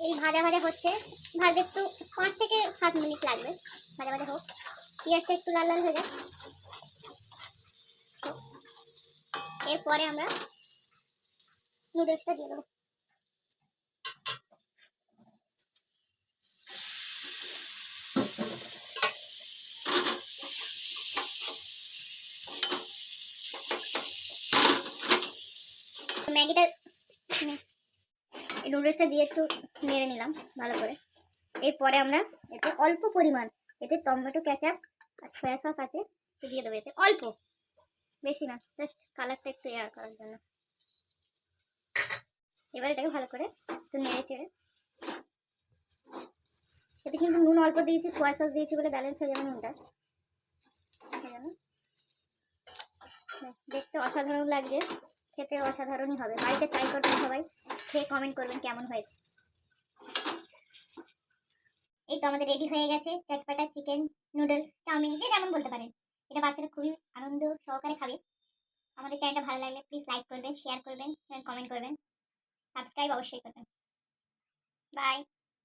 এই ভাজা ভাজা হচ্ছে, ভাজতে একটু 5 থেকে 7 মিনিট লাগবে। ভাজা ভাজা হোক, পেঁয়াজটা একটু লাল লাল হয়ে যায়। এরপরে আমরা নুডলসটা দিয়ে দেবো। ম্যাগিটা নুডলসটা দিয়ে একটু নেড়ে নিলাম ভালো করে। এরপরে আমরা এতে অল্প পরিমাণ এতে টমেটো কেচাপ আর সয়া সস আছে, দিয়ে দেবো এতে অল্প, বেশি না, জাস্ট কালারটা একটু এয়ার করার জন্য। এবার এটাকে ভালো করে একটু নেড়ে চেড়ে, এতে কিন্তু নুন অল্প দিয়েছি, সয়া সস দিয়েছি বলে ব্যালেন্স হয়ে যাবে নুনটা। দেখতে অসাধারণ লাগছে, খেতে অসাধারণই হবে। বাড়িতে ট্রাই করবেন সবাই, খেয়ে কমেন্ট করবেন কেমন হয়েছে। এই তো আমাদের রেডি হয়ে গেছে চটপটা চিকেন নুডলস চাউমিন, যে যেমন বলতে পারেন। এটা বাচ্চারা খুবই আনন্দ সহকারে খাবে। আমাদের চ্যানেলটা ভালো লাগলে প্লিজ লাইক করবেন, শেয়ার করবেন, কমেন্ট করবেন, সাবস্ক্রাইব অবশ্যই করবেন। বাই।